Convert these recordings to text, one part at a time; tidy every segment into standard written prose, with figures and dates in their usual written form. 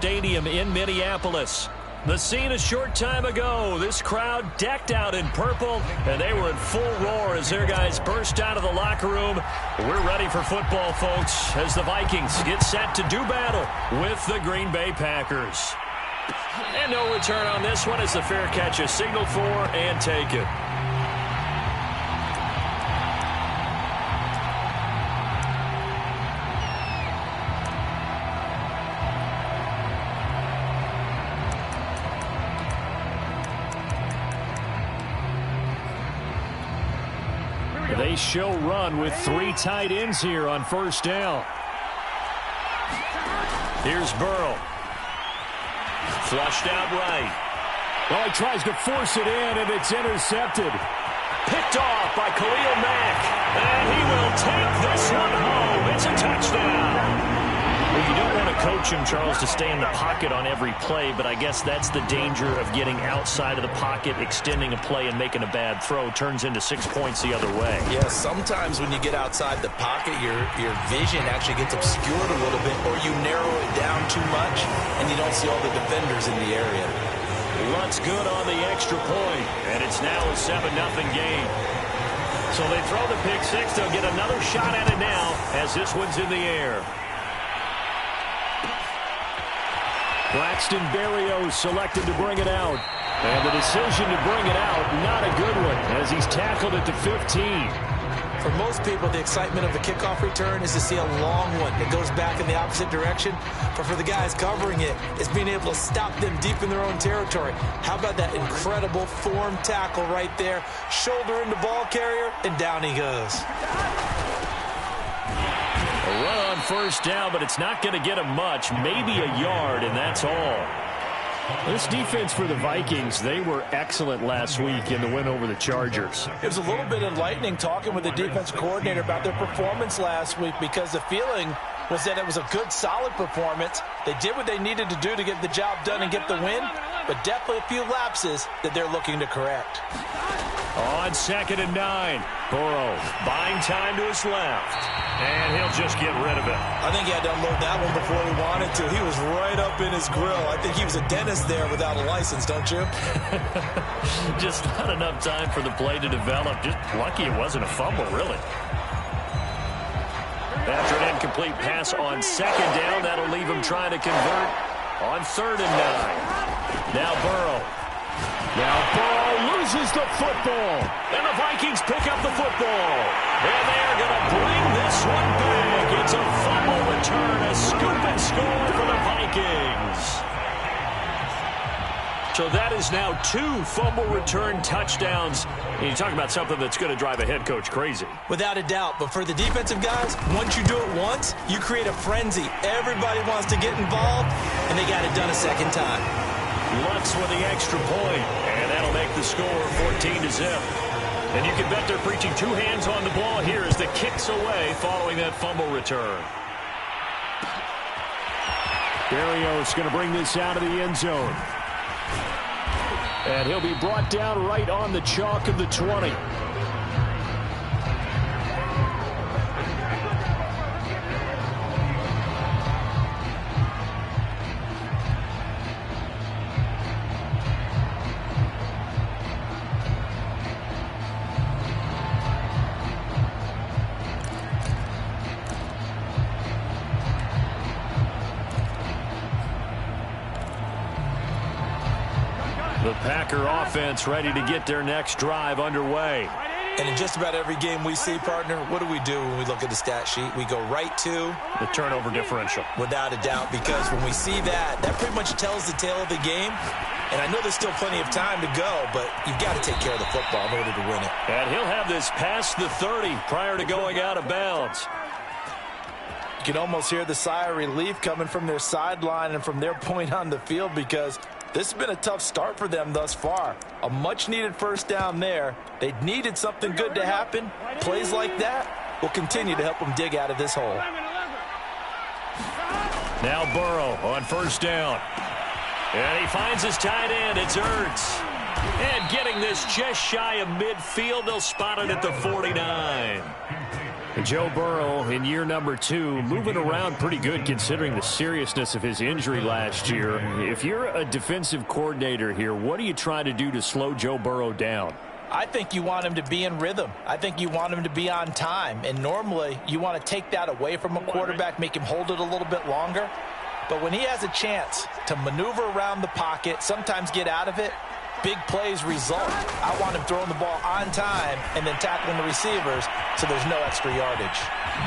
Stadium in Minneapolis. The scene a short time ago, this crowd decked out in purple, and they were in full roar as their guys burst out of the locker room. We're ready for football, folks, as the Vikings get set to do battle with the Green Bay Packers. And no return on this one as the fair catch is signaled for and taken. They show run with 3 tight ends here on first down. Here's Burrow. Flushed out right. Well, he tries to force it in, and it's intercepted. Picked off by Khalil Mack. And he will take this one home. It's a touchdown. Well, you don't want to coach him, Charles, to stay in the pocket on every play, but I guess that's the danger of getting outside of the pocket, extending a play, and making a bad throw. Turns into 6 points the other way. Yeah, sometimes when you get outside the pocket, your vision actually gets obscured a little bit, or you narrow it down too much, and you don't see all the defenders in the area. Lunt's good on the extra point, and it's now a 7-0 game. So they throw the pick six. They'll get another shot at it now as this one's in the air. Braxton Berrios selected to bring it out. And the decision to bring it out, not a good one, as he's tackled at the 15. For most people, the excitement of the kickoff return is to see a long one that goes back in the opposite direction. But for the guys covering it, it's being able to stop them deep in their own territory. How about that incredible form tackle right there? Shoulder into ball carrier, and down he goes. A run on first down, but it's not going to get him much. Maybe a yard, and that's all. This defense for the Vikings, they were excellent last week in the win over the Chargers. It was a little bit enlightening talking with the defense coordinator about their performance last week, because the feeling was that it was a good, solid performance. They did what they needed to do to get the job done and get the win, but definitely a few lapses that they're looking to correct. On 2nd and 9, Burrow buying time to his left, and he'll just get rid of it. I think he had to unload that one before he wanted to. He was right up in his grill. I think he was a dentist there without a license, don't you? Just not enough time for the play to develop. Just lucky it wasn't a fumble, really. After an incomplete pass on 2nd down, that'll leave him trying to convert on 3rd and 9. Now Burrow. Now Burrow loses the football. And the Vikings pick up the football. And they're going to bring this one back. It's a fumble return, a scoop and score for the Vikings. So that is now 2 fumble return touchdowns. And you talk about something that's going to drive a head coach crazy. Without a doubt. But for the defensive guys, once you do it once, you create a frenzy. Everybody wants to get involved, and they got it done a second time. Lutz with the extra point, and that'll make the score 14-0. And you can bet they're preaching 2 hands on the ball here as the kick's away following that fumble return. Berrios going to bring this out of the end zone. And he'll be brought down right on the chalk of the 20. The Packer offense ready to get their next drive underway. And in just about every game we see, partner, what do when we look at the stat sheet? We go right to the turnover differential. Without a doubt, because when we see that, that pretty much tells the tale of the game. And I know there's still plenty of time to go, but you've got to take care of the football in order to win it. And he'll have this past the 30 prior to going out of bounds. You can almost hear the sigh of relief coming from their sideline and from their point on the field, because this has been a tough start for them thus far. A much-needed first down there. They needed something good to happen. Plays like that will continue to help them dig out of this hole. Now Burrow on first down. And he finds his tight end. It's Ertz. And getting this just shy of midfield, they'll spot it at the 49. Joe Burrow in year number 2, moving around pretty good considering the seriousness of his injury last year. If you're a defensive coordinator here, what do you try to do to slow Joe Burrow down? I think you want him to be in rhythm. I think you want him to be on time. And normally, you want to take that away from a quarterback, make him hold it a little bit longer. But when he has a chance to maneuver around the pocket, sometimes get out of it, big plays result. I want him throwing the ball on time and then tackling the receivers so there's no extra yardage.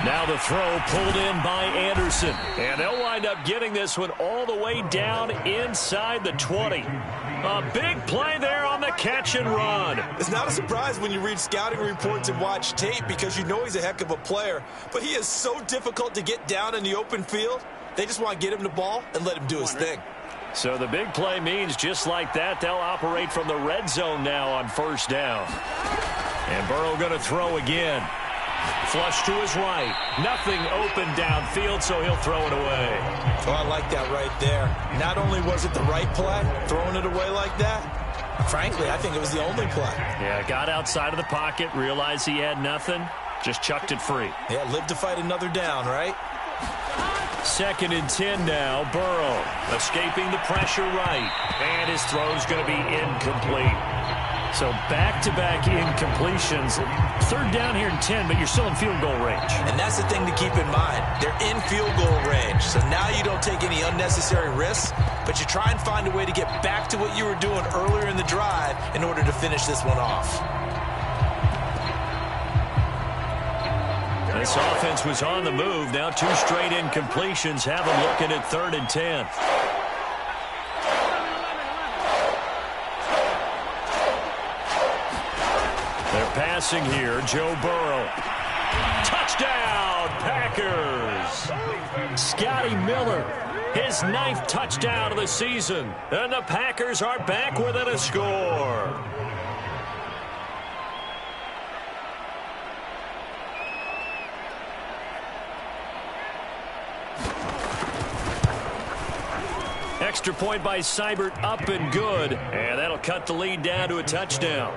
Now the throw pulled in by Anderson. And they'll wind up getting this one all the way down inside the 20. A big play there on the catch and run. It's not a surprise when you read scouting reports and watch tape because you know he's a heck of a player. But he is so difficult to get down in the open field. They just want to get him the ball and let him do his thing. So the big play means just like that, they'll operate from the red zone now on first down. And Burrow going to throw again. Flush to his right. Nothing open downfield, so he'll throw it away. Oh, I like that right there. Not only was it the right play, throwing it away like that, frankly, I think it was the only play. Yeah, got outside of the pocket, realized he had nothing, just chucked it free. Yeah, live to fight another down, right? 2nd and 10 now. Burrow escaping the pressure right. And his throw's going to be incomplete. So back-to-back incompletions. 3rd down here in 10, but you're still in field goal range. And that's the thing to keep in mind. They're in field goal range. So now you don't take any unnecessary risks, but you try and find a way to get back to what you were doing earlier in the drive in order to finish this one off. This offense was on the move. Now 2 straight incompletions have them looking at 3rd and 10. They're passing here. Joe Burrow. Touchdown, Packers. Scotty Miller, his 9th touchdown of the season. And the Packers are back within a score. Extra point by Seibert, up and good. And that'll cut the lead down to a touchdown.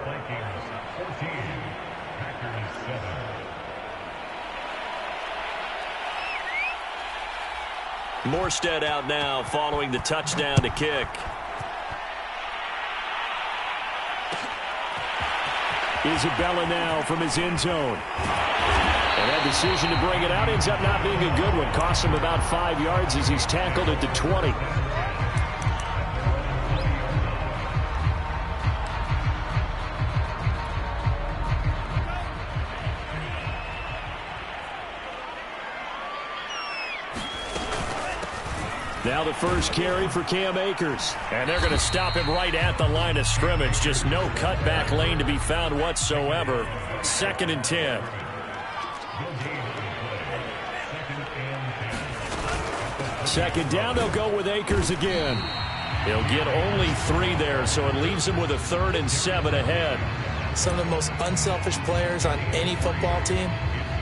Morstead out now following the touchdown to kick. Isabella now from his end zone. And that decision to bring it out ends up not being a good one. Costs him about 5 yards as he's tackled at the 20. Now the first carry for Cam Akers. And they're going to stop him right at the line of scrimmage. Just no cutback lane to be found whatsoever. 2nd and 10. Second down, they'll go with Akers again. He'll get only 3 there, so it leaves him with a 3rd and 7 ahead. Some of the most unselfish players on any football team,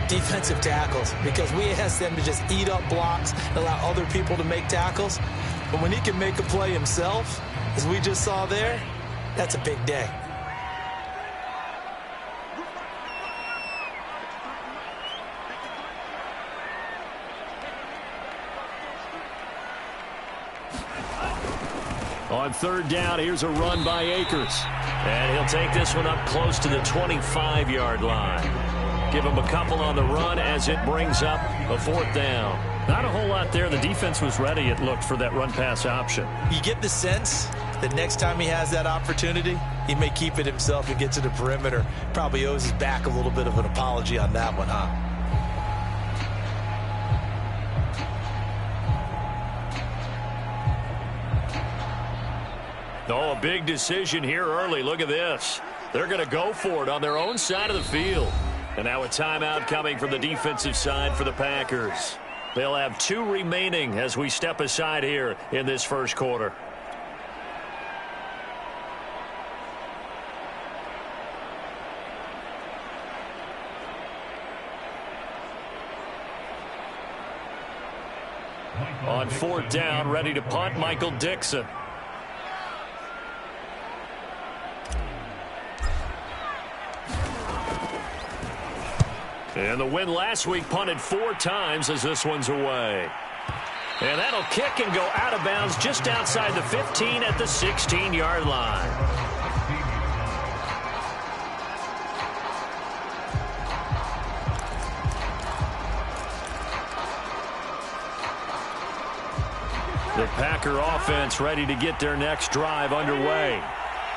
defensive tackles, because we ask them to just eat up blocks and allow other people to make tackles. But when he can make a play himself, as we just saw there, that's a big day. On 3rd down, here's a run by Akers. And he'll take this one up close to the 25-yard line. Give him a couple on the run as it brings up a 4th down. Not a whole lot there. The defense was ready, it looked, for that run-pass option. You get the sense that next time he has that opportunity, he may keep it himself and get to the perimeter. Probably owes his back a little bit of an apology on that one, huh? Oh, a big decision here early. Look at this. They're going to go for it on their own side of the field. And now a timeout coming from the defensive side for the Packers. They'll have 2 remaining as we step aside here in this first quarter. On 4th down, ready to punt, Michael Dixon. And the win last week punted 4 times as this one's away. And that'll kick and go out of bounds just outside the 15 at the 16-yard line. The Packer offense ready to get their next drive underway.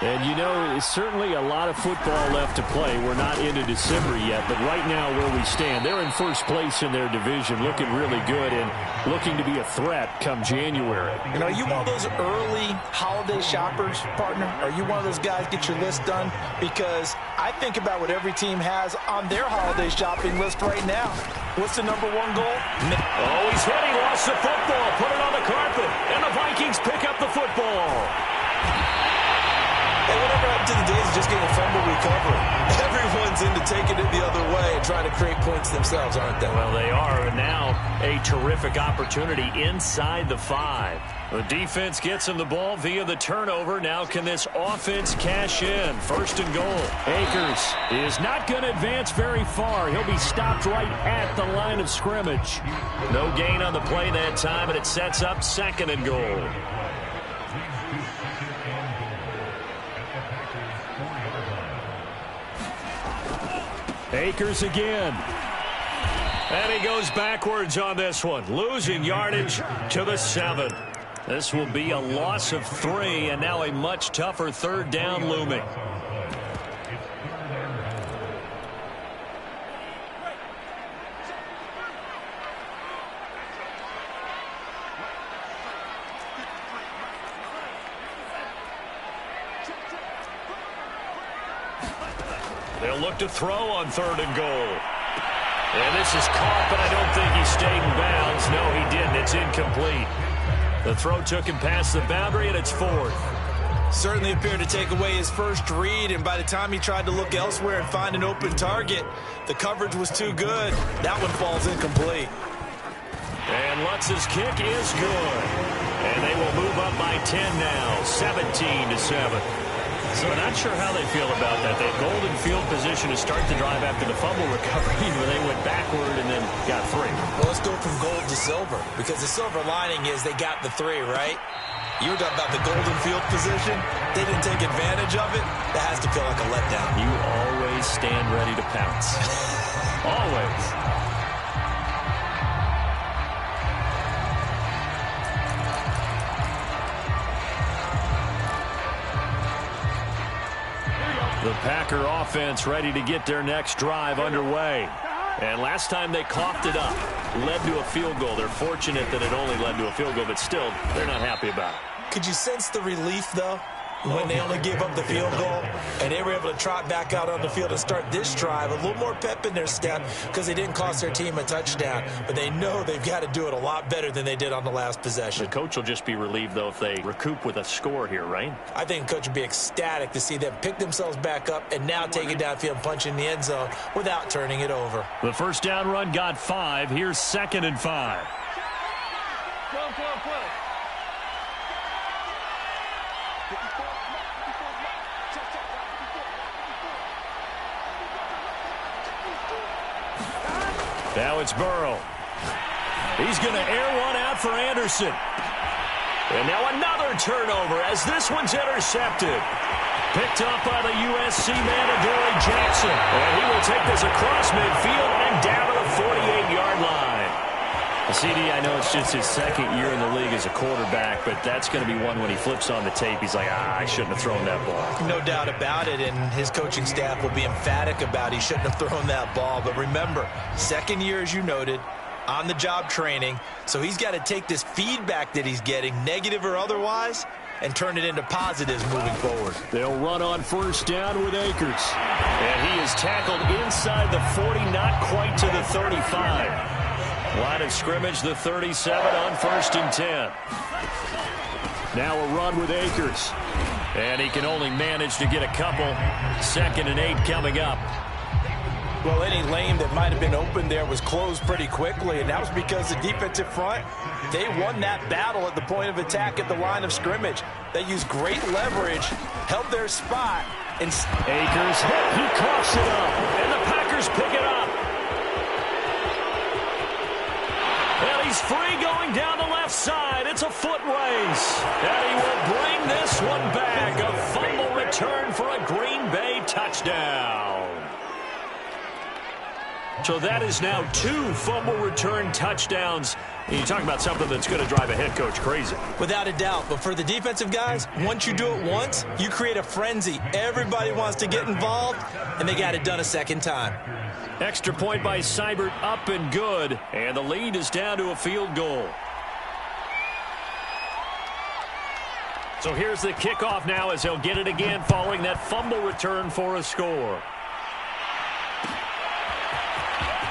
And, you know, it's certainly a lot of football left to play. We're not into December yet, but right now where we stand, they're in first place in their division, looking really good and looking to be a threat come January. You know, are you one of those early holiday shoppers, partner? Are you one of those guys get your list done? Because I think about what every team has on their holiday shopping list right now. What's the #1 goal? Oh, he's hit. He lost the football. Put it on the carpet. And the Vikings pick up the football. Hey, whatever happened to the days of just getting a fumble recovery? Everyone's into taking it the other way and trying to create points themselves, aren't they? Well, they are, and now a terrific opportunity inside the 5. The defense gets him the ball via the turnover. Now can this offense cash in? First and goal. Akers is not going to advance very far. He'll be stopped right at the line of scrimmage. No gain on the play that time, and it sets up 2nd and goal. Akers again. And he goes backwards on this one, losing yardage to the 7. This will be a loss of 3, and now a much tougher 3rd down looming. They'll look to throw on 3rd and goal. And this is caught, but I don't think he stayed in bounds. No, he didn't. It's incomplete. The throw took him past the boundary, and it's 4th. Certainly appeared to take away his first read, and by the time he tried to look elsewhere and find an open target, the coverage was too good. That one falls incomplete. And Lutz's kick is good. And they will move up by 10 now, 17-7. So not sure how they feel about that. They had golden field position to start the drive after the fumble recovery, where they went backward and then got 3. Well, let's go from gold to silver, because the silver lining is they got the 3, right? You were talking about the golden field position. They didn't take advantage of it. That has to feel like a letdown. You always stand ready to pounce. Always. The Packer offense ready to get their next drive underway. And last time they coughed it up, led to a field goal. They're fortunate that it only led to a field goal, but still, they're not happy about it. Could you sense the relief, though, when they only gave up the field goal and they were able to trot back out on the field and start this drive? A little more pep in their step because they didn't cost their team a touchdown, but they know they've got to do it a lot better than they did on the last possession. The coach will just be relieved, though, if they recoup with a score here, right? I think the coach would be ecstatic to see them pick themselves back up and now take it downfield and punch in the end zone without turning it over. The first down run got 5. Here's 2nd and 5. Now it's Burrow. He's going to air one out for Anderson. And now another turnover as this one's intercepted. Picked up by the USC man, Adoree Jackson. And he will take this across midfield and down to the 48-yard line. CD, I know it's just his 2nd year in the league as a quarterback, but that's going to be one when he flips on the tape. He's like, I shouldn't have thrown that ball. No doubt about it, and his coaching staff will be emphatic about he shouldn't have thrown that ball. But remember, 2nd year, as you noted, on-the-job training, so he's got to take this feedback that he's getting, negative or otherwise, and turn it into positives moving forward. They'll run on first down with Akers. And he is tackled inside the 40, not quite to the 35. Line of scrimmage, the 37 on 1st and 10. Now a run with Akers. And he can only manage to get a couple. 2nd and 8 coming up. Well, any lane that might have been open there was closed pretty quickly, and that was because the defensive front, they won that battle at the point of attack at the line of scrimmage. They used great leverage, held their spot. And Akers, he coughs it up, and the Packers pick it up. He's free going down the left side. It's a foot race. And he will bring this one back. A fumble return for a Green Bay touchdown. So that is now 2 fumble return touchdowns. And you talk about something that's going to drive a head coach crazy. Without a doubt. But for the defensive guys, once you do it once, you create a frenzy. Everybody wants to get involved, and they got it done a second time. Extra point by Seibert, up and good. And the lead is down to a field goal. So here's the kickoff now as he'll get it again following that fumble return for a score.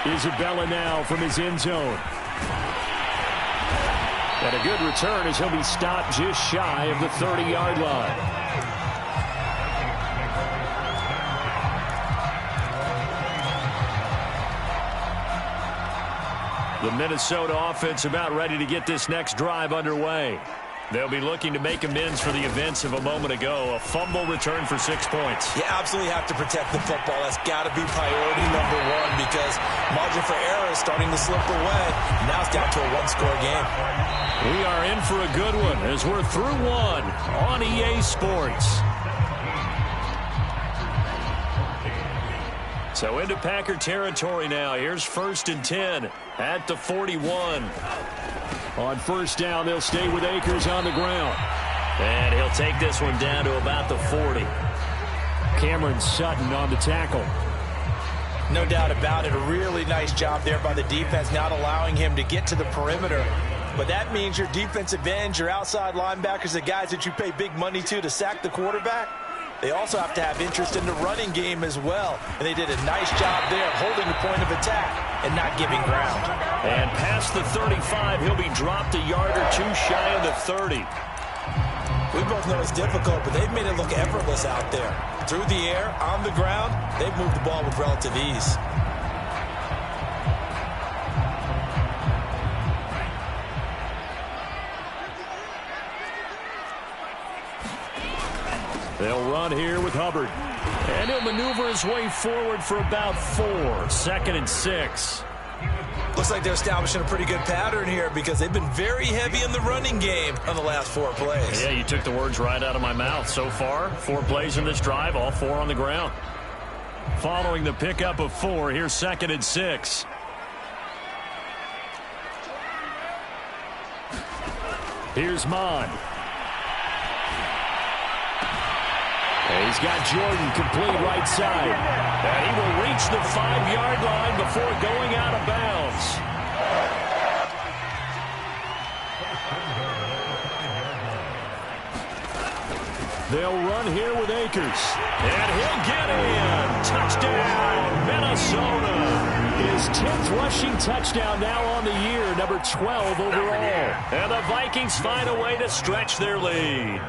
Isabella now from his end zone. And a good return as he'll be stopped just shy of the 30-yard line. The Minnesota offense about ready to get this next drive underway. They'll be looking to make amends for the events of a moment ago. A fumble return for 6 points. You absolutely have to protect the football. That's got to be priority number one because margin for error is starting to slip away. Now it's down to a one-score game. We are in for a good one as we're through one on EA Sports. So into Packer territory now. Here's 1st and 10 at the 41. On first down, they'll stay with Akers on the ground. And he'll take this one down to about the 40. Cameron Sutton on the tackle. No doubt about it. A really nice job there by the defense, not allowing him to get to the perimeter. But that means your defensive ends, your outside linebackers, the guys that you pay big money to sack the quarterback, they also have to have interest in the running game as well. And they did a nice job there holding the point of attack and not giving ground. And past the 35, he'll be dropped a yard or two shy of the 30. We both know it's difficult, but they've made it look effortless out there. Through the air, on the ground, they've moved the ball with relative ease. They'll run here with Hubbard. And he'll maneuver his way forward for about 4. 2nd and 6. Looks like they're establishing a pretty good pattern here because they've been very heavy in the running game on the last 4 plays. Yeah, you took the words right out of my mouth. So far, 4 plays in this drive, all 4 on the ground. Following the pickup of 4, here's 2nd and 6. Here's Mon. And he's got Jordan complete right side. And he will reach the 5-yard line before going out of bounds. They'll run here with Akers. And he'll get in. Touchdown, Minnesota. His 10th rushing touchdown now on the year, number 12 overall. And the Vikings find a way to stretch their lead.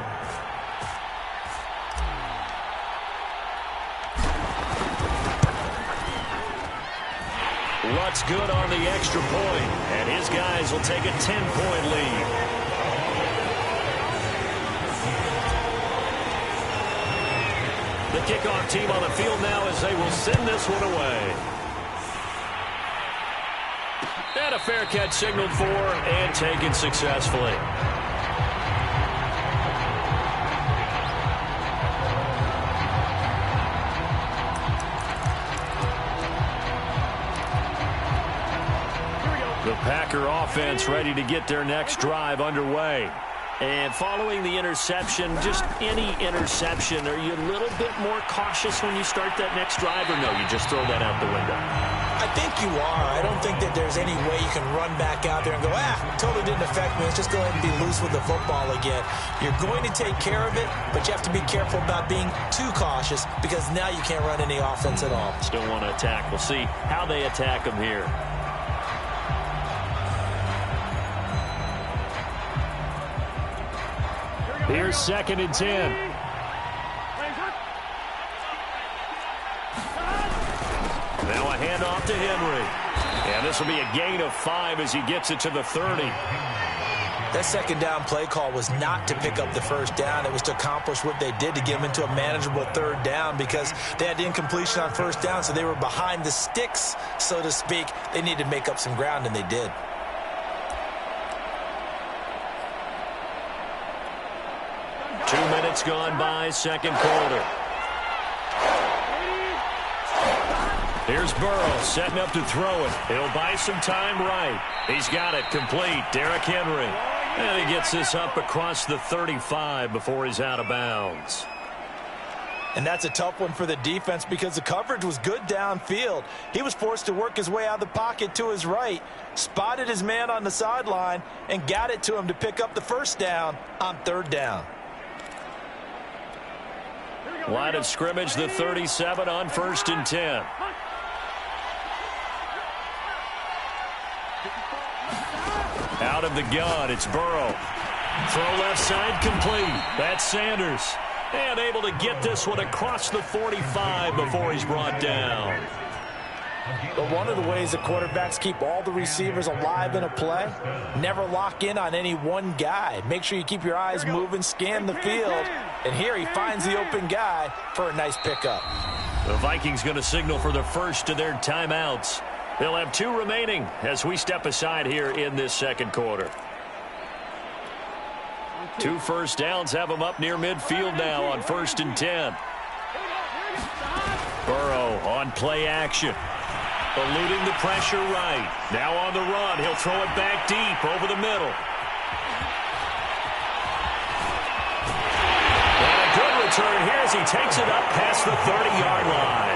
Lutt's good on the extra point, and his guys will take a 10-point lead. The kickoff team on the field now as they will send this one away. And a fair catch signaled for and taken successfully. The Packer offense ready to get their next drive underway. And following the interception, just any interception, are you a little bit more cautious when you start that next drive, or no, you just throw that out the window? I think you are. I don't think that there's any way you can run back out there and go, totally didn't affect me. Let's just go ahead and be loose with the football again. You're going to take care of it, but you have to be careful about being too cautious because now you can't run any offense at all. Still want to attack. We'll see how they attack them here. Here's 2nd and 10. Now a handoff to Henry. And this will be a gain of 5 as he gets it to the 30. That second down play call was not to pick up the first down. It was to accomplish what they did to get them into a manageable 3rd down because they had incompletion on first down, so they were behind the sticks, so to speak. They needed to make up some ground, and they did. minutes gone by, second quarter. Here's Burrow setting up to throw it. He'll buy some time right. He's got it complete. Derrick Henry. And he gets this up across the 35 before he's out of bounds. And that's a tough one for the defense because the coverage was good downfield. He was forced to work his way out of the pocket to his right, spotted his man on the sideline, and got it to him to pick up the first down on third down. Line of scrimmage, the 37 on 1st and 10. Out of the gun, it's Burrow. Throw left side complete. That's Sanders. And able to get this one across the 45 before he's brought down. But one of the ways that quarterbacks keep all the receivers alive in a play, never lock in on any one guy. Make sure you keep your eyes moving, scan the field. And here he finds the open guy for a nice pickup. The Vikings going to signal for the first of their timeouts. They'll have 2 remaining as we step aside here in this second quarter. 2 first downs have them up near midfield now on 1st and 10. Burrow on play action. Eluding the pressure right. Now on the run. He'll throw it back deep over the middle. And a good return here as he takes it up past the 30-yard line.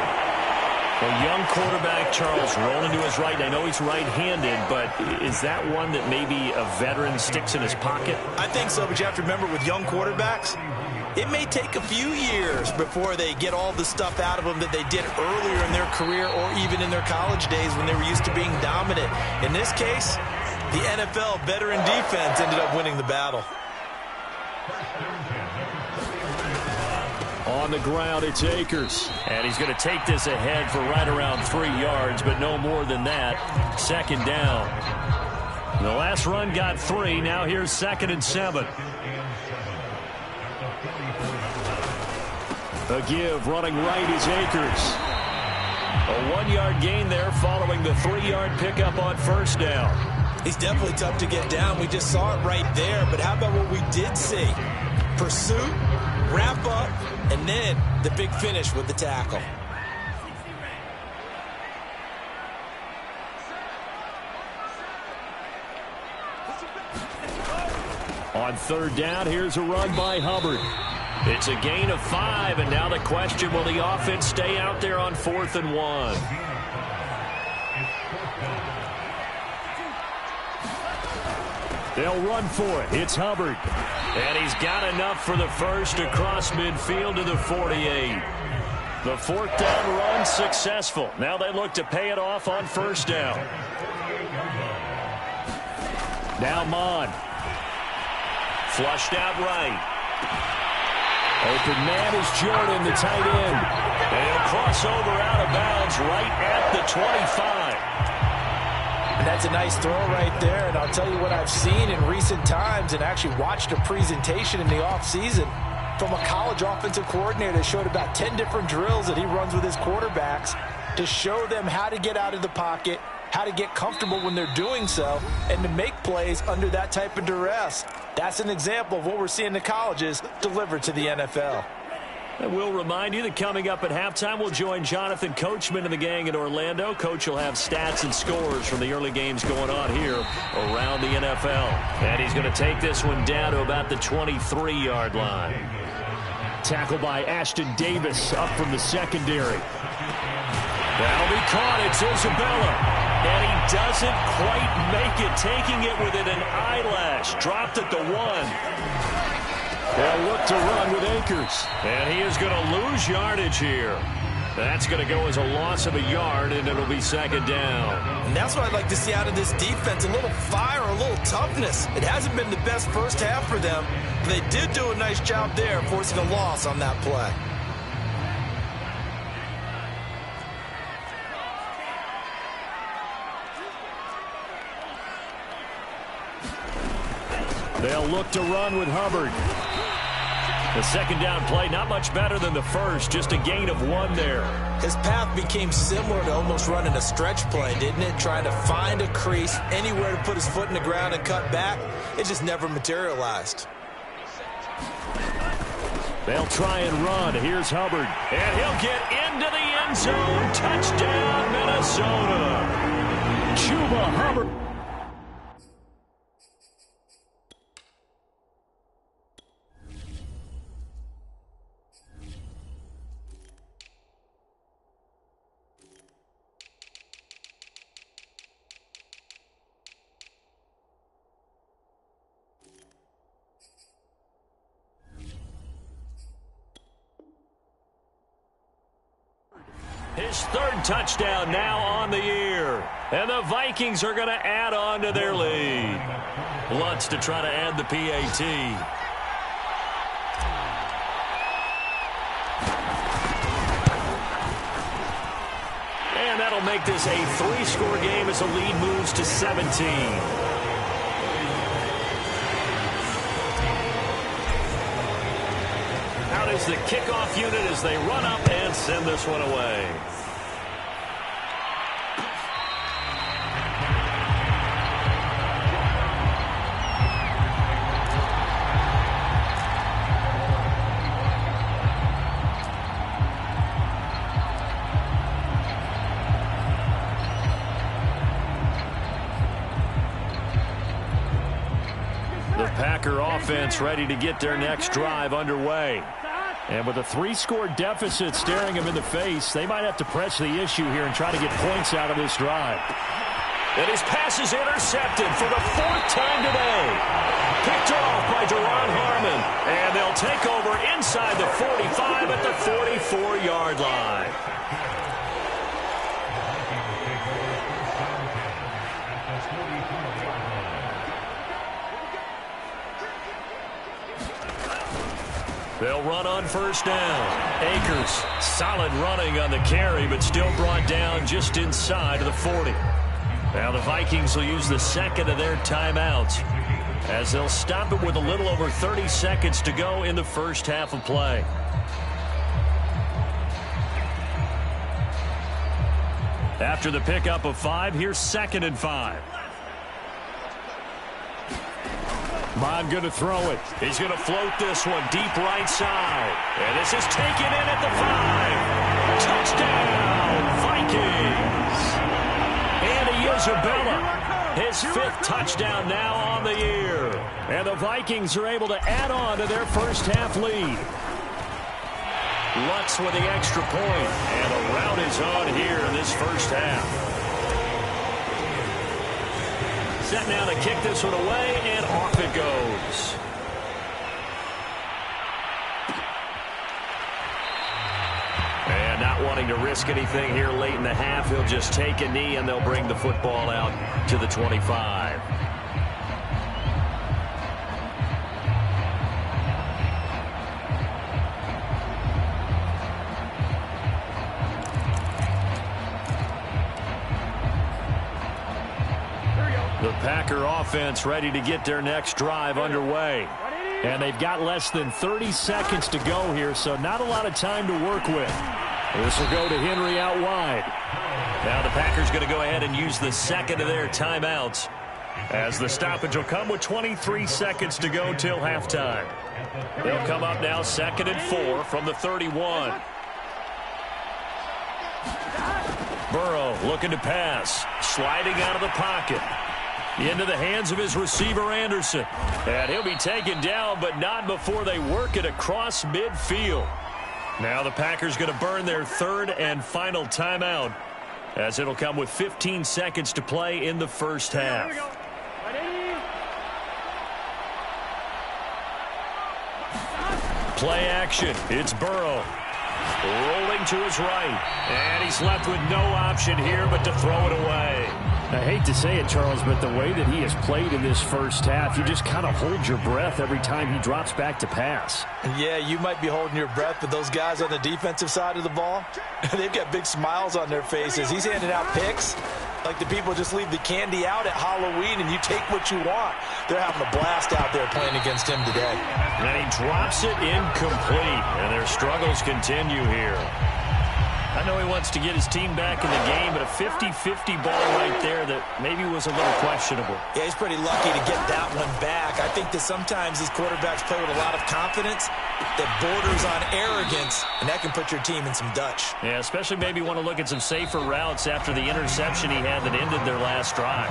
A young quarterback, Charles, rolling to his right. I know he's right-handed, but is that one that maybe a veteran sticks in his pocket? I think so, but you have to remember with young quarterbacks, it may take a few years before they get all the stuff out of them that they did earlier in their career or even in their college days when they were used to being dominant. In this case, the NFL veteran defense ended up winning the battle. On the ground, it's Akers. And he's going to take this ahead for right around 3 yards, but no more than that. Second down. The last run got 3. Now here's 2nd and 7. A give running right is Akers. A 1-yard gain there following the 3-yard pickup on first down. He's definitely tough to get down. We just saw it right there. But how about what we did see? Pursuit, wrap up, and then the big finish with the tackle. On third down, here's a run by Hubbard. It's a gain of 5, and now the question, will the offense stay out there on 4th and 1? They'll run for it. It's Hubbard. And he's got enough for the first across midfield to the 48. The 4th down run successful. Now they look to pay it off on first down. Now Mon. Flushed out right. Open man is Jordan, the tight end. And he'll cross over out of bounds right at the 25. And that's a nice throw right there. And I'll tell you what I've seen in recent times and actually watched a presentation in the offseason from a college offensive coordinator that showed about 10 different drills that he runs with his quarterbacks to show them how to get out of the pocket, how to get comfortable when they're doing so, and to make plays under that type of duress. That's an example of what we're seeing in the colleges delivered to the NFL. And we'll remind you that coming up at halftime, we'll join Jonathan Coachman and the gang in Orlando. Coach will have stats and scores from the early games going on here around the NFL. And he's going to take this one down to about the 23-yard line. Tackled by Ashton Davis up from the secondary. That'll be caught. It's Isabella. And he doesn't quite make it, taking it within an eyelash. Dropped at the 1. They'll look to run with Akers. And he is going to lose yardage here. That's going to go as a loss of a yard, and it'll be second down. And that's what I'd like to see out of this defense, a little fire, a little toughness. It hasn't been the best first half for them, but they did do a nice job there, forcing a loss on that play. They'll look to run with Hubbard. The second down play, not much better than the first, just a gain of 1 there. His path became similar to almost running a stretch play, didn't it? Trying to find a crease, anywhere to put his foot in the ground and cut back. It just never materialized. They'll try and run. Here's Hubbard. And he'll get into the end zone. Touchdown, Minnesota. Chuba Hubbard. His third touchdown now on the year. And the Vikings are going to add on to their lead. Lutz to try to add the PAT. And that'll make this a 3-score game as the lead moves to 17. Out is the kickoff unit as they run up and send this one away. The Packer offense ready to get their next drive underway. And with a 3-score deficit staring him in the face, they might have to press the issue here and try to get points out of this drive. And his pass is intercepted for the 4th time today. Picked off by Duron Harmon. And they'll take over inside the 45 at the 44-yard line. They'll run on first down. Akers, solid running on the carry, but still brought down just inside of the 40. Now the Vikings will use the second of their timeouts as they'll stop it with a little over 30 seconds to go in the first half of play. After the pickup of 5, here's 2nd and 5. Bond going to throw it. He's going to float this one deep right side. And this is taken in at the 5. Touchdown, Vikings. Andy Isabella, his 5th touchdown now on the year. And the Vikings are able to add on to their first half lead. Lutz with the extra point. And the rout is on here in this first half. Set now to kick this one away, and off it goes. And not wanting to risk anything here late in the half, he'll just take a knee, and they'll bring the football out to the 25. The Packer offense ready to get their next drive underway. And they've got less than 30 seconds to go here, so not a lot of time to work with. This will go to Henry out wide. Now the Packers going to go ahead and use the second of their timeouts as the stoppage will come with 23 seconds to go till halftime. They'll come up now 2nd and 4 from the 31. Burrow looking to pass, sliding out of the pocket. Into the hands of his receiver, Anderson. And he'll be taken down, but not before they work it across midfield. Now the Packers going to burn their 3rd and final timeout as it'll come with 15 seconds to play in the first half. Play action. It's Burrow. Rolling to his right. And he's left with no option here but to throw it away. I hate to say it, Charles, but the way that he has played in this first half, you just kind of hold your breath every time he drops back to pass. Yeah, you might be holding your breath, but those guys on the defensive side of the ball, they've got big smiles on their faces. He's handing out picks like the people just leave the candy out at Halloween and you take what you want. They're having a blast out there playing against him today. And he drops it incomplete, and their struggles continue here. I know he wants to get his team back in the game, but a 50-50 ball right there that maybe was a little questionable. Yeah, he's pretty lucky to get that one back. I think that sometimes these quarterbacks play with a lot of confidence that borders on arrogance, and that can put your team in some Dutch. Yeah, especially maybe want to look at some safer routes after the interception he had that ended their last drive.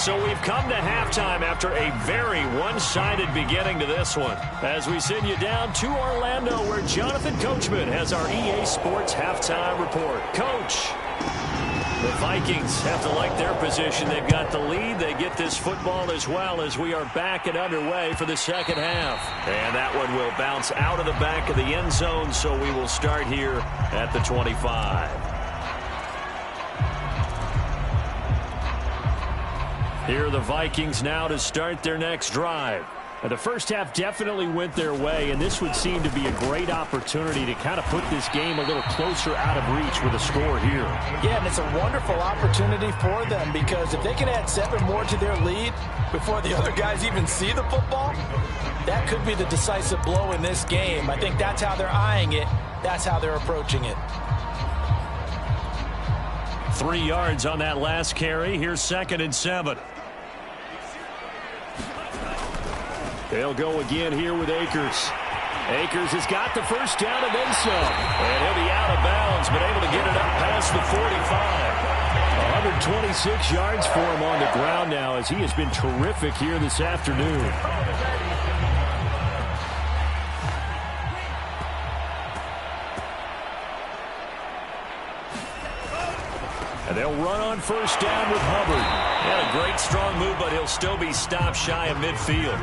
So we've come to halftime after a very one-sided beginning to this one. As we send you down to Orlando, where Jonathan Coachman has our EA Sports halftime report. Coach, the Vikings have to like their position. They've got the lead. They get this football as well as we are back and underway for the second half. And that one will bounce out of the back of the end zone, so we will start here at the 25. Here are the Vikings now to start their next drive. The first half definitely went their way, and this would seem to be a great opportunity to kind of put this game a little closer out of reach with a score here. Yeah, and it's a wonderful opportunity for them because if they can add 7 more to their lead before the other guys even see the football, that could be the decisive blow in this game. I think that's how they're eyeing it. That's how they're approaching it. 3 yards on that last carry. Here's 2nd and 7. They'll go again here with Akers. Akers has got the first down and then some. And he'll be out of bounds, but able to get it up past the 45. 126 yards for him on the ground now as he has been terrific here this afternoon. And they'll run on first down with Hubbard. Had a great strong move, but he'll still be stopped shy of midfield.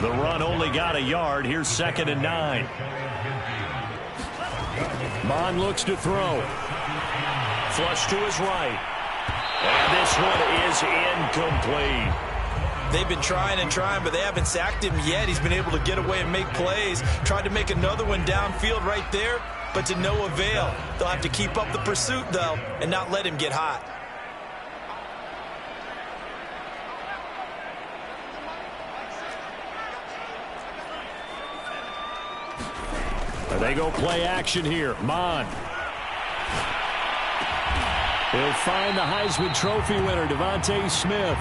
The run only got a yard. Here's 2nd and 9. Mon looks to throw. Flush to his right. And this one is incomplete. They've been trying and trying, but they haven't sacked him yet. He's been able to get away and make plays. Tried to make another one downfield right there, but to no avail. They'll have to keep up the pursuit, though, and not let him get hot. They go play action here. Mon. He'll find the Heisman Trophy winner, Devontae Smith.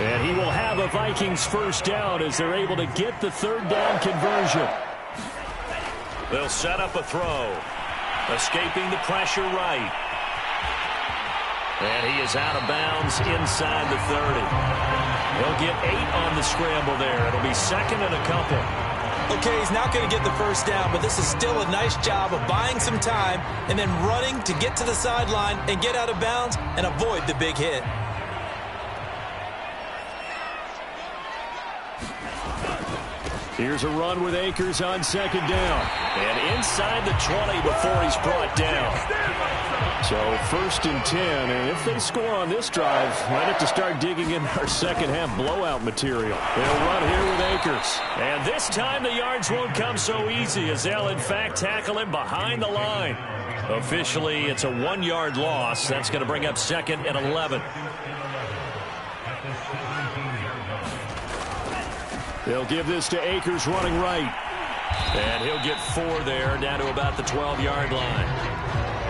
And he will have a Vikings first down as they're able to get the 3rd down conversion. They'll set up a throw. Escaping the pressure right. And he is out of bounds inside the 30. He'll get 8 on the scramble there. It'll be 2nd and a couple. Okay, he's not going to get the first down, but this is still a nice job of buying some time and then running to get to the sideline and get out of bounds and avoid the big hit. Here's a run with Akers on 2nd down. And inside the 20 before he's brought down. So 1st and 10, and if they score on this drive, might have to start digging in our second half blowout material. They'll run here with Akers. And this time the yards won't come so easy as they'll in fact tackle him behind the line. Officially, it's a 1-yard loss. That's going to bring up 2nd and 11. They'll give this to Akers running right. And he'll get 4 there, down to about the 12-yard line.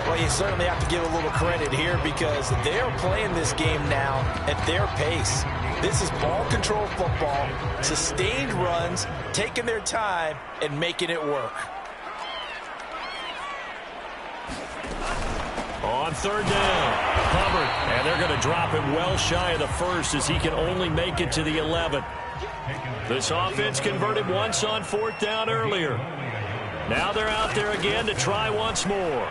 Well, you certainly have to give a little credit here because they're playing this game now at their pace. This is ball control football, sustained runs, taking their time, and making it work. On 3rd down, Hubbard. And they're going to drop him well shy of the 1st as he can only make it to the 11. This offense converted once on 4th down earlier. Now they're out there again to try once more.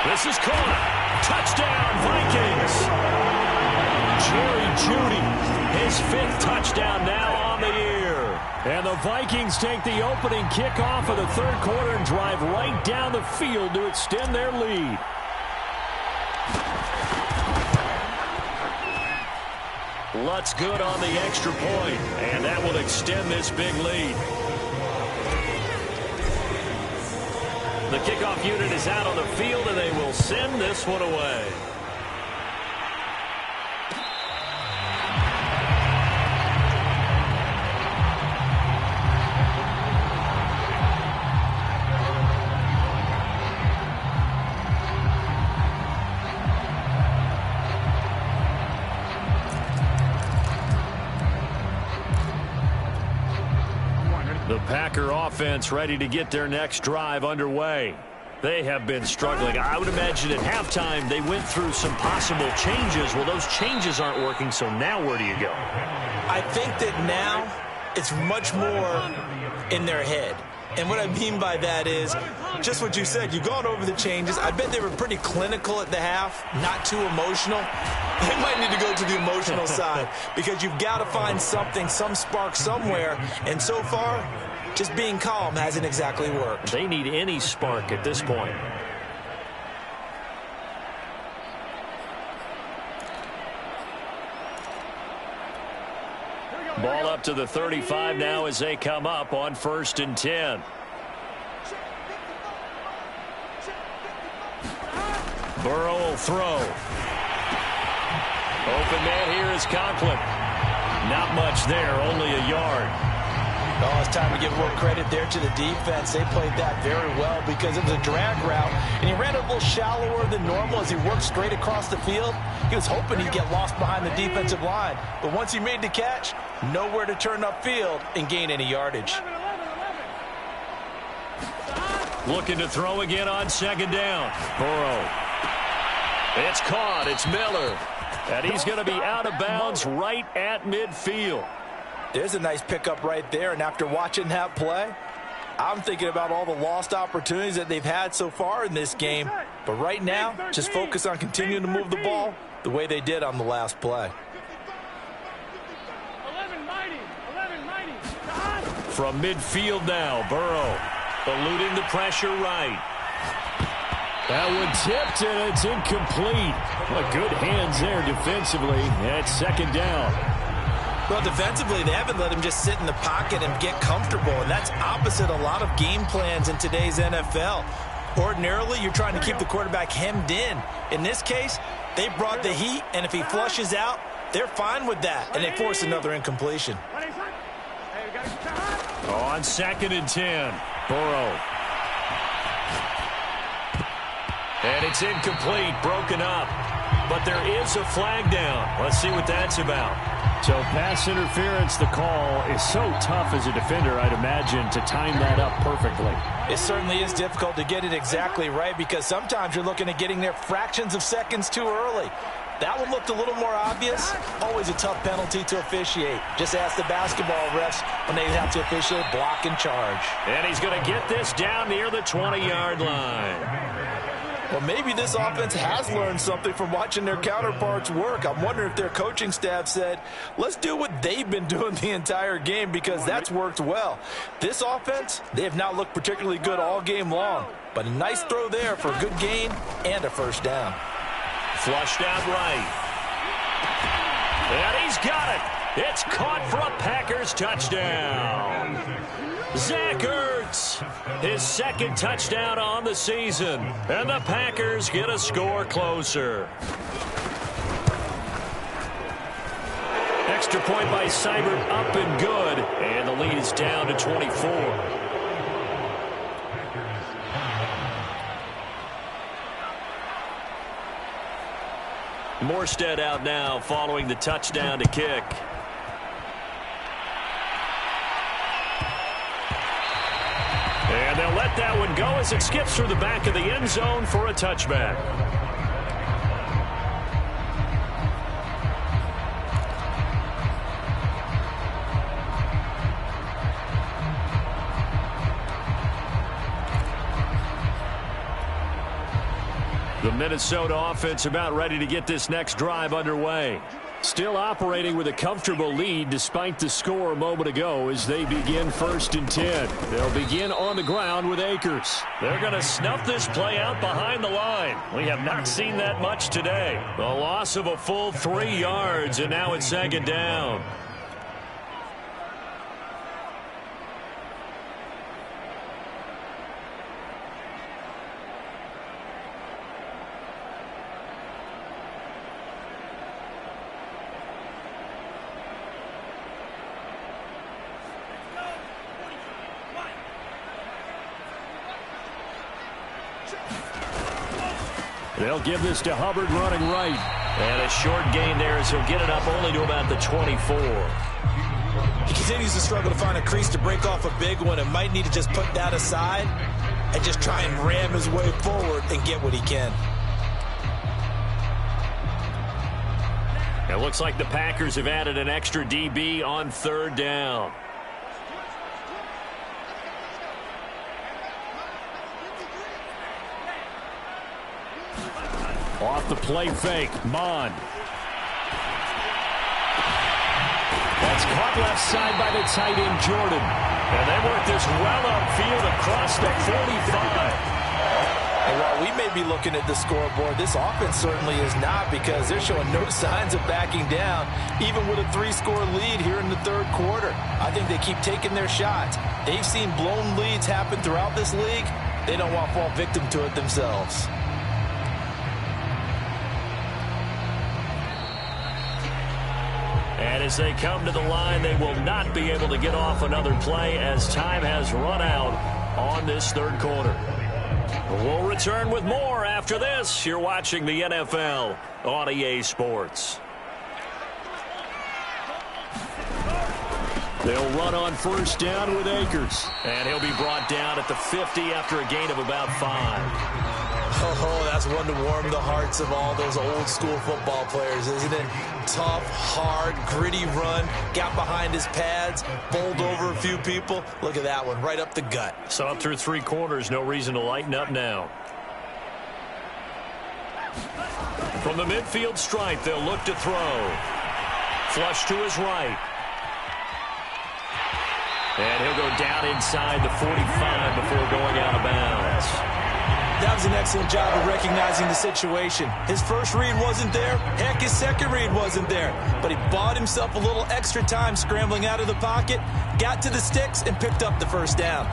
This is caught. Touchdown, Vikings. Jerry Jeudy, his 5th touchdown now on the year. And the Vikings take the opening kickoff of the 3rd quarter and drive right down the field to extend their lead. Lutz good on the extra point, and that will extend this big lead. The kickoff unit is out on the field, and they will send this one away. The Packer offense ready to get their next drive underway. They have been struggling. I would imagine at halftime they went through some possible changes. Well, those changes aren't working, so now where do you go? I think that now it's much more in their head. And what I mean by that is just what you said. You've gone over the changes. I bet they were pretty clinical at the half, not too emotional. They might need to go to the emotional side because you've got to find something, some spark somewhere. And so far, just being calm hasn't exactly worked. They need any spark at this point. Ball up to the 35 now as they come up on 1st and 10. Burrow will throw. Open man here is Conklin. Not much there, only a yard. Oh, it's time to give more credit there to the defense. They played that very well because it was a drag route, and he ran a little shallower than normal as he worked straight across the field. He was hoping he'd get lost behind the defensive line, but once he made the catch, nowhere to turn upfield and gain any yardage. Looking to throw again on 2nd down. Burrow. It's caught. It's Miller. And he's going to be out of bounds right at midfield. There's a nice pickup right there, and after watching that play, I'm thinking about all the lost opportunities that they've had so far in this game. But right now, just focus on continuing to move the ball the way they did on the last play. From midfield now, Burrow eluding the pressure right. That one tipped, and it's incomplete. Well, good hands there defensively at 2nd down. Well, defensively, they haven't let him just sit in the pocket and get comfortable, and that's opposite a lot of game plans in today's NFL. Ordinarily, you're trying to keep the quarterback hemmed in. In this case, they brought the heat, and if he flushes out, they're fine with that, and they force another incompletion. On 2nd and 10, Burrow. And it's incomplete, broken up. But there is a flag down. Let's see what that's about. So pass interference, the call is so tough as a defender, I'd imagine, to time that up perfectly. It certainly is difficult to get it exactly right because sometimes you're looking at getting there fractions of seconds too early. That one looked a little more obvious. Always a tough penalty to officiate. Just ask the basketball refs when they have to officiate block and charge. And he's going to get this down near the 20-yard line. Well, maybe this offense has learned something from watching their counterparts work. I'm wondering if their coaching staff said, let's do what they've been doing the entire game because that's worked well. This offense, they have not looked particularly good all game long, but a nice throw there for a good gain and a 1st down. Flushed out right. And he's got it. It's caught for a Packers touchdown. Zach Ertz, his 2nd touchdown on the season. And the Packers get a score closer. Extra point by Seibert, up and good. And the lead is down to 24. Morstead out now following the touchdown to kick. And they'll let that one go as it skips through the back of the end zone for a touchback. The Minnesota offense about ready to get this next drive underway. Still operating with a comfortable lead despite the score a moment ago as they begin 1st and 10. They'll begin on the ground with Akers. They're going to snuff this play out behind the line. We have not seen that much today. The loss of a full 3 yards, and now it's 2nd down. They'll give this to Hubbard running right. And a short gain there as he'll get it up only to about the 24. He continues to struggle to find a crease to break off a big one and might need to just put that aside and just try and ram his way forward and get what he can. It looks like the Packers have added an extra DB on 3rd down. Off the play fake, Mond. That's caught left side by the tight end, Jordan. And they work this well upfield across the 45. And while we may be looking at the scoreboard, this offense certainly is not, because they're showing no signs of backing down, even with a 3-score lead here in the 3rd quarter. I think they keep taking their shots. They've seen blown leads happen throughout this league. They don't want to fall victim to it themselves. And as they come to the line, they will not be able to get off another play as time has run out on this 3rd quarter. We'll return with more after this. You're watching the NFL on EA Sports. They'll run on 1st down with Akers. And he'll be brought down at the 50 after a gain of about 5. Oh, that's one to warm the hearts of all those old school football players, isn't it? Tough, hard, gritty run, got behind his pads, bowled over a few people. Look at that one, right up the gut. So up through 3 quarters, no reason to lighten up now. From the midfield stripe, they'll look to throw. Flush to his right. And he'll go down inside the 45 before going out of bounds. That was an excellent job of recognizing the situation. His first read wasn't there. Heck, his second read wasn't there. But he bought himself a little extra time scrambling out of the pocket, got to the sticks, and picked up the 1st down.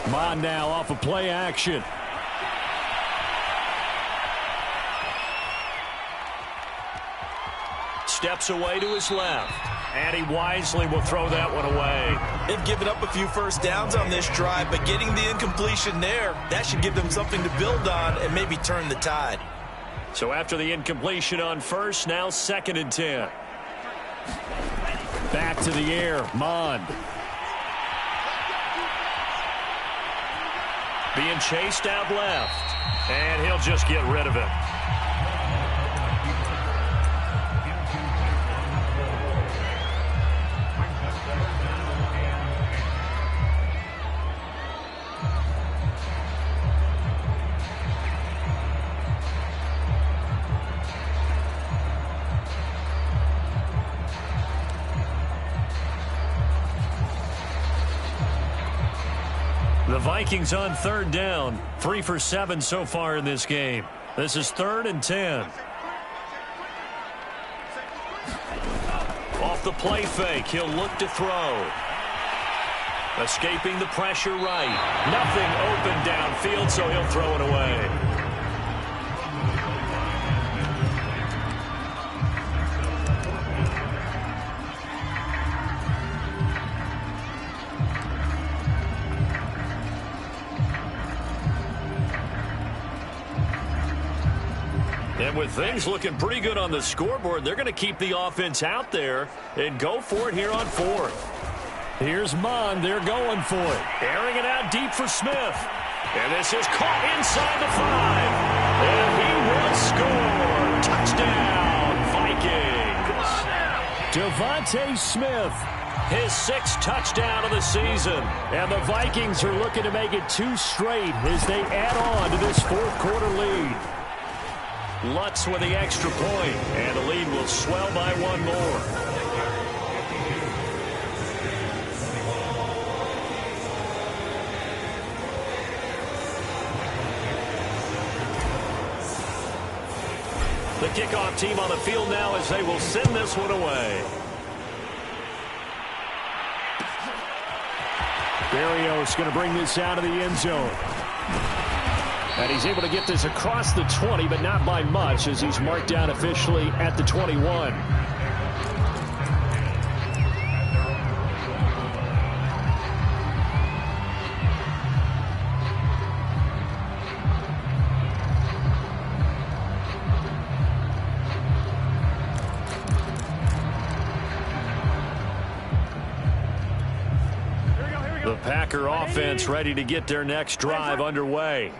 Mond now off of play action. Steps away to his left. And he wisely will throw that one away. They've given up a few 1st downs on this drive, but getting the incompletion there, that should give them something to build on and maybe turn the tide. So after the incompletion on 1st, now 2nd and 10. Back to the air, Mond. Being chased out left. And he'll just get rid of it. The Vikings on 3rd down. 3 for 7 so far in this game. This is 3rd and 10. Off the play fake, he'll look to throw. Escaping the pressure right. Nothing open downfield, so he'll throw it away. And with things looking pretty good on the scoreboard, they're going to keep the offense out there and go for it here on 4th. Here's Mond. They're going for it. Airing it out deep for Smith. And this is caught inside the 5. And he will score. Touchdown, Vikings. Devontae Smith. His 6th touchdown of the season. And the Vikings are looking to make it 2 straight as they add on to this 4th quarter lead. Lutz with the extra point, and the lead will swell by 1 more. The kickoff team on the field now as they will send this one away. Berrios going to bring this out of the end zone. And he's able to get this across the 20, but not by much, as he's marked down officially at the 21. Packer offense ready to get their next drive underway.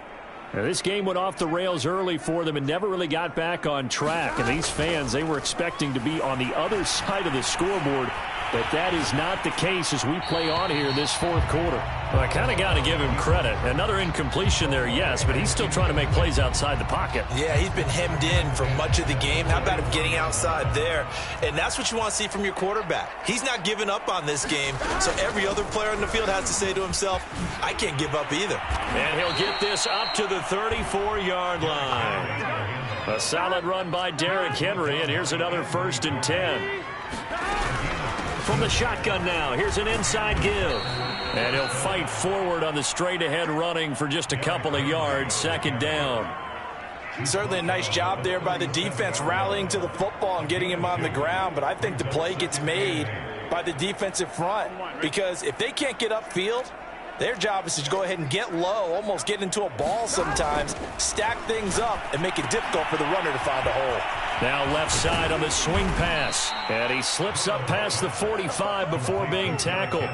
Now, this game went off the rails early for them and never really got back on track. And these fans, they were expecting to be on the other side of the scoreboard. But that is not the case as we play on here this fourth quarter. Well, I kind of got to give him credit. Another incompletion there, yes, but he's still trying to make plays outside the pocket. Yeah, he's been hemmed in for much of the game. How about him getting outside there? And that's what you want to see from your quarterback. He's not giving up on this game, so every other player on the field has to say to himself, I can't give up either. And he'll get this up to the 34-yard line. A solid run by Derrick Henry, and here's another 1st and 10. From the shotgun now, here's an inside give. And he'll fight forward on the straight-ahead running for just a couple of yards, 2nd down. Certainly a nice job there by the defense rallying to the football and getting him on the ground, but I think the play gets made by the defensive front because if they can't get upfield, their job is to go ahead and get low, almost get into a ball sometimes, stack things up, and make it difficult for the runner to find a hole. Now left side on the swing pass. And he slips up past the 45 before being tackled.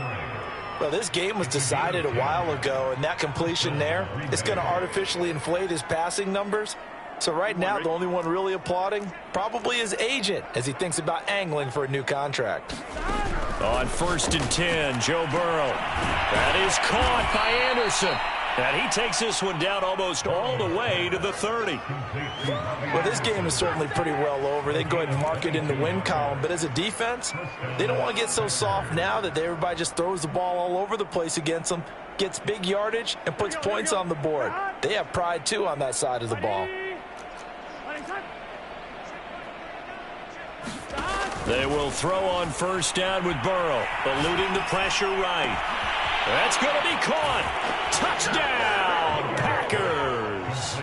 Well, this game was decided a while ago, and that completion there is going to artificially inflate his passing numbers. So right now, the only one really applauding probably his agent as he thinks about angling for a new contract. On 1st and 10, Joe Burrow. That is caught by Anderson. And he takes this one down almost all the way to the 30. Well, this game is certainly pretty well over. They can go ahead and mark it in the win column. But as a defense, they don't want to get so soft now that everybody just throws the ball all over the place against them, gets big yardage, and puts points on the board. They have pride, too, on that side of the ball. They will throw on 1st down with Burrow, eluding the pressure right. That's going to be caught. Touchdown, Packers.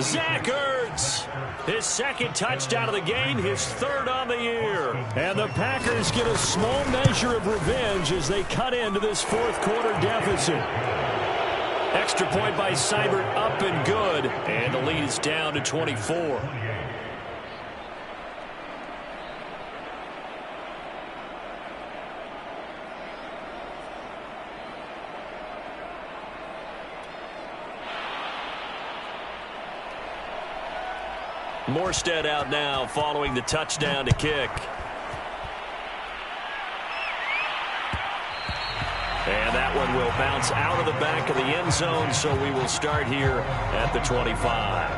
Zach Ertz, his 2nd touchdown of the game, his 3rd on the year. And the Packers get a small measure of revenge as they cut into this fourth quarter deficit. Extra point by Seibert, up and good. And the lead is down to 24. Morstead out now following the touchdown to kick. And that one will bounce out of the back of the end zone, so we will start here at the 25.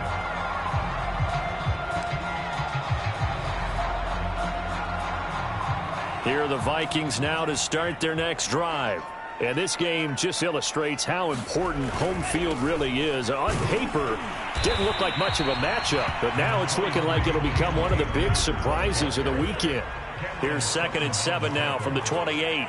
Here are the Vikings now to start their next drive. And this game just illustrates how important home field really is. On paper, didn't look like much of a matchup, but now it's looking like it'll become one of the big surprises of the weekend. Here's 2nd and 7 now from the 28.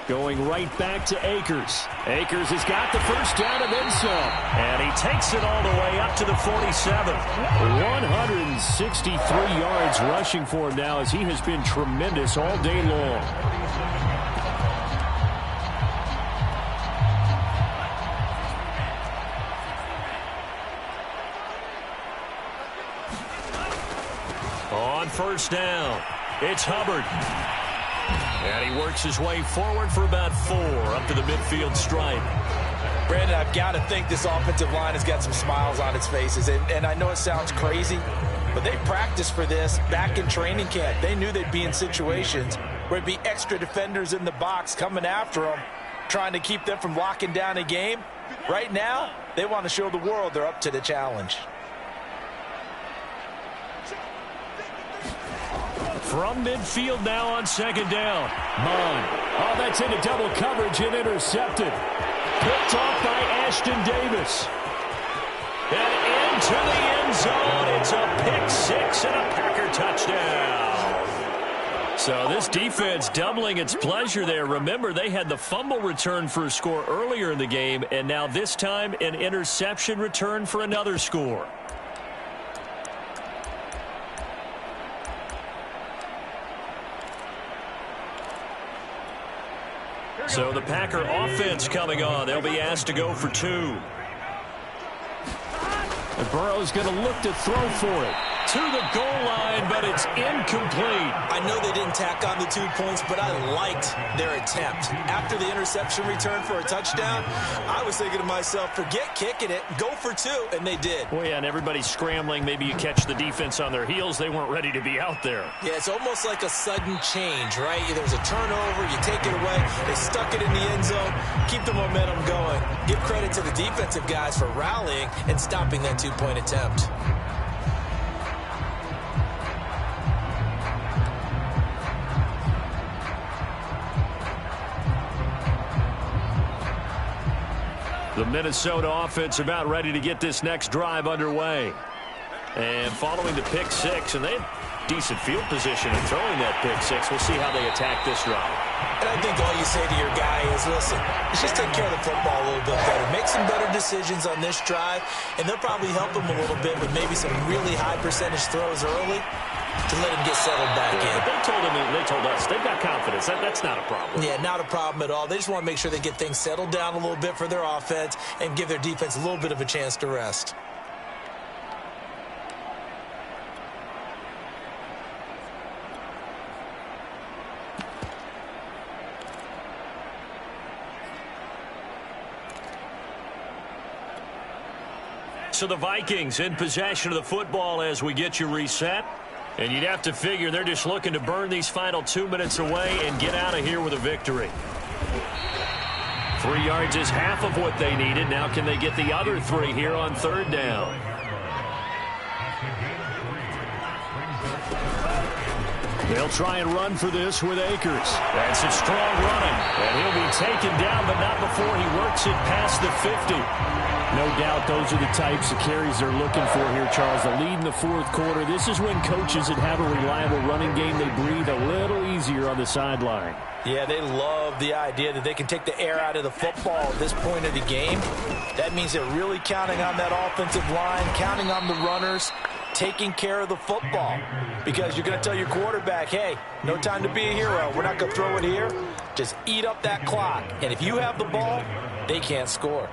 Going right back to Akers. Akers has got the 1st down and then some. And he takes it all the way up to the 47. 163 yards rushing for him now as he has been tremendous all day long. On 1st down, it's Hubbard. And he works his way forward for about 4 up to the midfield stripe. Brandon, I've got to think this offensive line has got some smiles on its faces. And I know it sounds crazy, but they practiced for this back in training camp. They knew they'd be in situations where it'd be extra defenders in the box coming after them, trying to keep them from locking down a game. Right now, they want to show the world they're up to the challenge. From midfield now on 2nd down. Oh, that's into double coverage and intercepted. Picked off by Ashton Davis. And into the end zone. It's a pick 6 and a Packer touchdown. So this defense doubling its pleasure there. Remember, they had the fumble return for a score earlier in the game, and now this time an interception return for another score. So the Packer offense coming on. They'll be asked to go for 2. And Burrow's going to look to throw for it. to the goal line, but it's incomplete. I know they didn't tack on the 2 points, but I liked their attempt. After the interception return for a touchdown, I was thinking to myself, forget kicking it, go for 2, and they did. Well, yeah, and everybody's scrambling. Maybe you catch the defense on their heels. They weren't ready to be out there. Yeah, it's almost like a sudden change, right? There's a turnover, you take it away, they stuck it in the end zone, keep the momentum going. Give credit to the defensive guys for rallying and stopping that 2-point attempt. The Minnesota offense about ready to get this next drive underway. And following the pick six, and they have decent field position in throwing that pick six. We'll see how they attack this drive. And I think all you say to your guy is, listen, let's just take care of the football a little bit better. Make some better decisions on this drive, and they'll probably help him a little bit with maybe some really high percentage throws early to let him get settled back in. But they told us they've got confidence. That's not a problem. Yeah, not a problem at all. They just want to make sure they get things settled down a little bit for their offense and give their defense a little bit of a chance to rest. So the Vikings in possession of the football as we get you reset. And you'd have to figure they're just looking to burn these final 2 minutes away and get out of here with a victory. 3 yards is half of what they needed. Now can they get the other 3 here on third down? They'll try and run for this with Akers. That's some strong running. And he'll be taken down, but not before he works it past the 50. No doubt those are the types of carries they're looking for here, Charles. The lead in the fourth quarter. This is when coaches that have a reliable running game, they breathe a little easier on the sideline. Yeah, they love the idea that they can take the air out of the football at this point of the game. That means they're really counting on that offensive line, counting on the runners, taking care of the football. Because you're going to tell your quarterback, hey, no time to be a hero. We're not going to throw it here. Just eat up that clock. And if you have the ball, they can't score.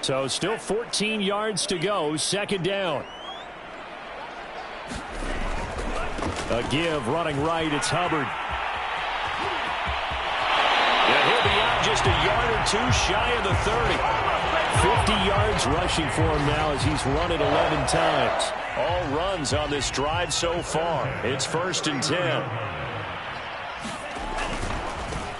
So still 14 yards to go, second down. A give, running right, it's Hubbard. Yeah, he'll be out just a yard or 2 shy of the 30. 50 yards rushing for him now as he's run it 11 times. All runs on this drive so far. It's 1st and 10.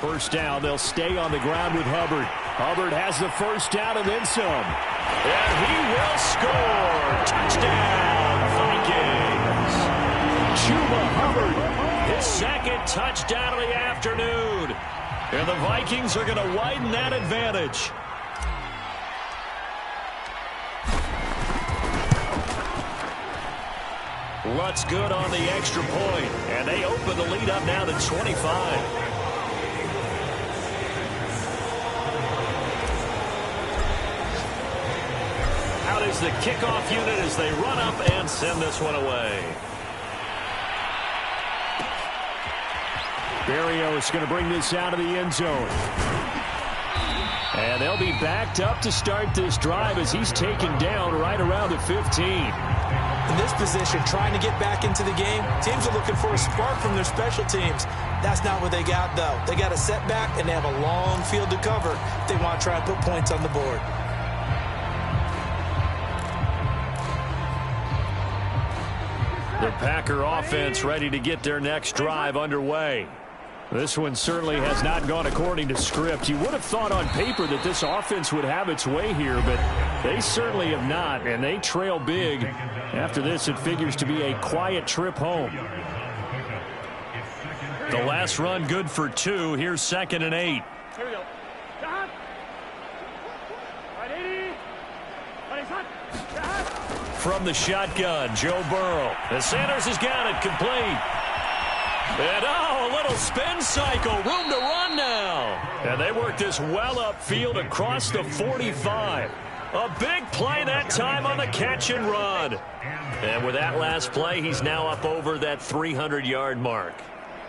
First down, they'll stay on the ground with Hubbard. Hubbard has the first down and then some. And he will score. Touchdown, Vikings. Chuba Hubbard, his second touchdown of the afternoon. And the Vikings are going to widen that advantage. Lutz good on the extra point. And they open the lead up now to 25. Out is the kickoff unit as they run up and send this one away. Berrios is going to bring this out of the end zone. And they'll be backed up to start this drive as he's taken down right around the 15. In this position, trying to get back into the game, teams are looking for a spark from their special teams. That's not what they got, though. They got a setback, and they have a long field to cover if they want to try and put points on the board. The Packer offense ready to get their next drive underway. This one certainly has not gone according to script. You would have thought on paper that this offense would have its way here, but they certainly have not, and they trail big. After this, it figures to be a quiet trip home. The last run good for 2. Here's 2nd and 8. Here we go. From the shotgun, Joe Burrow. And Sanders has got it complete. And a little spin cycle. Room to run now. And they work this well upfield across the 45. A big play that time on the catch and run. And with that last play, he's now up over that 300-yard mark.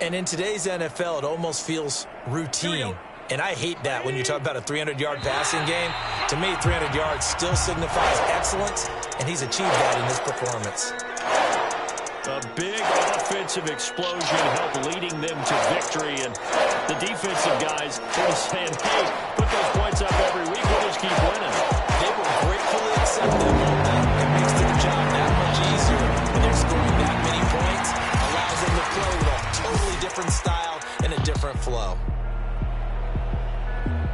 And in today's NFL, it almost feels routine. And I hate that when you talk about a 300-yard passing game. To me, 300 yards still signifies excellence, and he's achieved that in this performance. A big offensive explosion helped leading them to victory. And the defensive guys, they're saying, hey, put those points up every week. We'll just keep winning. They will gratefully accept them, won't they? It makes their job that much easier when they're scoring that many points. Allows them to play with a totally different style and a different flow.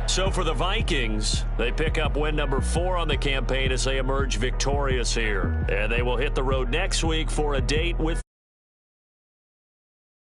So for the Vikings, they pick up win number 4 on the campaign as they emerge victorious here. And they will hit the road next week for a date with